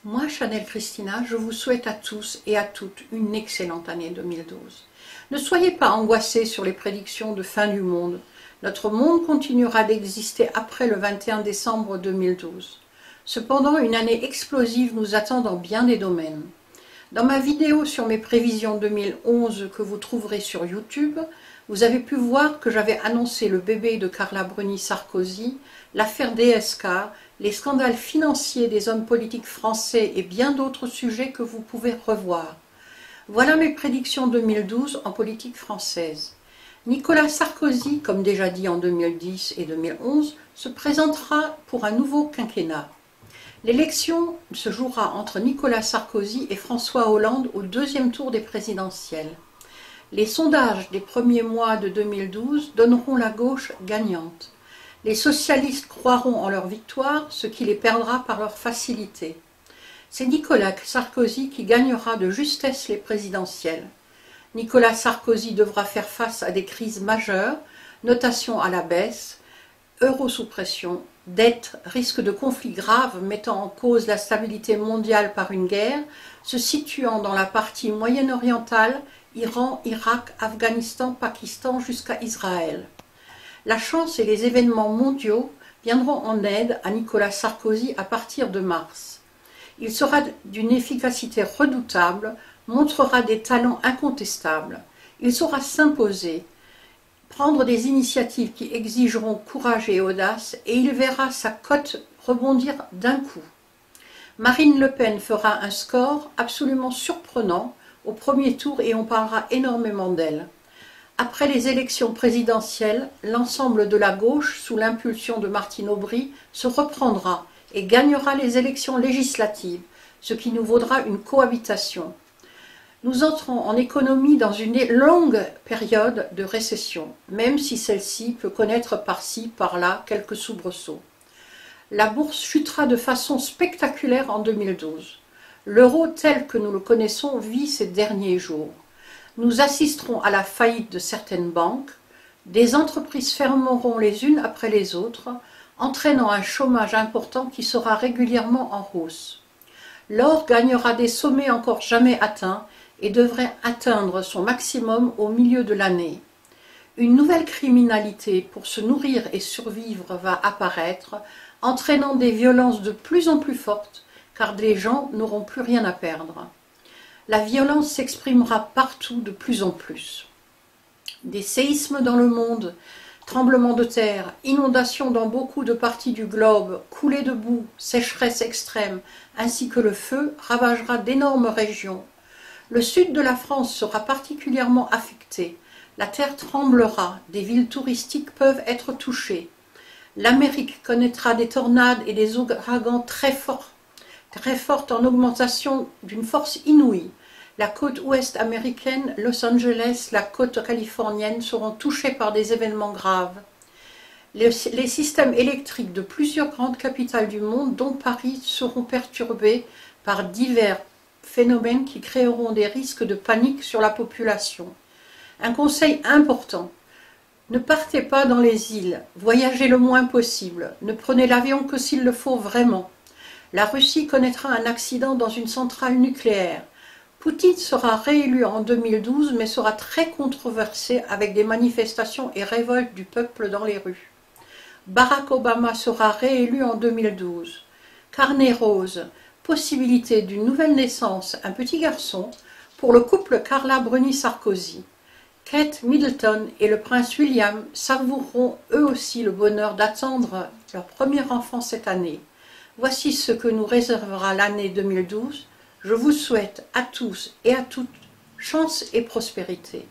Moi, Chanel Christina, je vous souhaite à tous et à toutes une excellente année 2012. Ne soyez pas angoissés sur les prédictions de fin du monde. Notre monde continuera d'exister après le 21 décembre 2012. Cependant, une année explosive nous attend dans bien des domaines. Dans ma vidéo sur mes prévisions 2011 que vous trouverez sur YouTube, vous avez pu voir que j'avais annoncé le bébé de Carla Bruni-Sarkozy, l'affaire DSK, les scandales financiers des hommes politiques français et bien d'autres sujets que vous pouvez revoir. Voilà mes prédictions 2012 en politique française. Nicolas Sarkozy, comme déjà dit en 2010 et 2011, se présentera pour un nouveau quinquennat. L'élection se jouera entre Nicolas Sarkozy et François Hollande au deuxième tour des présidentielles. Les sondages des premiers mois de 2012 donneront la gauche gagnante. Les socialistes croiront en leur victoire, ce qui les perdra par leur facilité. C'est Nicolas Sarkozy qui gagnera de justesse les présidentielles. Nicolas Sarkozy devra faire face à des crises majeures, notation à la baisse, euro sous pression, dette, risque de conflits graves mettant en cause la stabilité mondiale par une guerre, se situant dans la partie moyen-orientale, Iran, Irak, Afghanistan, Pakistan jusqu'à Israël. La chance et les événements mondiaux viendront en aide à Nicolas Sarkozy à partir de mars. Il sera d'une efficacité redoutable, montrera des talents incontestables. Il saura s'imposer, prendre des initiatives qui exigeront courage et audace, et il verra sa cote rebondir d'un coup. Marine Le Pen fera un score absolument surprenant au premier tour et on parlera énormément d'elle. Après les élections présidentielles, l'ensemble de la gauche, sous l'impulsion de Martine Aubry, se reprendra et gagnera les élections législatives, ce qui nous vaudra une cohabitation. Nous entrons en économie dans une longue période de récession, même si celle-ci peut connaître par-ci, par-là quelques soubresauts. La bourse chutera de façon spectaculaire en 2012. L'euro tel que nous le connaissons vit ces derniers jours. Nous assisterons à la faillite de certaines banques, des entreprises fermeront les unes après les autres, entraînant un chômage important qui sera régulièrement en hausse. L'or gagnera des sommets encore jamais atteints et devrait atteindre son maximum au milieu de l'année. Une nouvelle criminalité pour se nourrir et survivre va apparaître, entraînant des violences de plus en plus fortes, car les gens n'auront plus rien à perdre. La violence s'exprimera partout de plus en plus. Des séismes dans le monde, tremblements de terre, inondations dans beaucoup de parties du globe, coulées de boue, sécheresse extrême, ainsi que le feu ravagera d'énormes régions. Le sud de la France sera particulièrement affecté. La terre tremblera, des villes touristiques peuvent être touchées. L'Amérique connaîtra des tornades et des ouragans très forts en augmentation d'une force inouïe. La côte ouest américaine, Los Angeles, la côte californienne seront touchées par des événements graves. Les systèmes électriques de plusieurs grandes capitales du monde, dont Paris, seront perturbés par divers phénomènes qui créeront des risques de panique sur la population. Un conseil important, ne partez pas dans les îles, voyagez le moins possible, ne prenez l'avion que s'il le faut vraiment. La Russie connaîtra un accident dans une centrale nucléaire. Poutine sera réélu en 2012 mais sera très controversé avec des manifestations et révoltes du peuple dans les rues. Barack Obama sera réélu en 2012. Carnet rose, possibilité d'une nouvelle naissance, un petit garçon, pour le couple Carla Bruni-Sarkozy. Kate Middleton et le prince William savoureront eux aussi le bonheur d'attendre leur premier enfant cette année. Voici ce que nous réservera l'année 2012. Je vous souhaite à tous et à toutes chance et prospérité.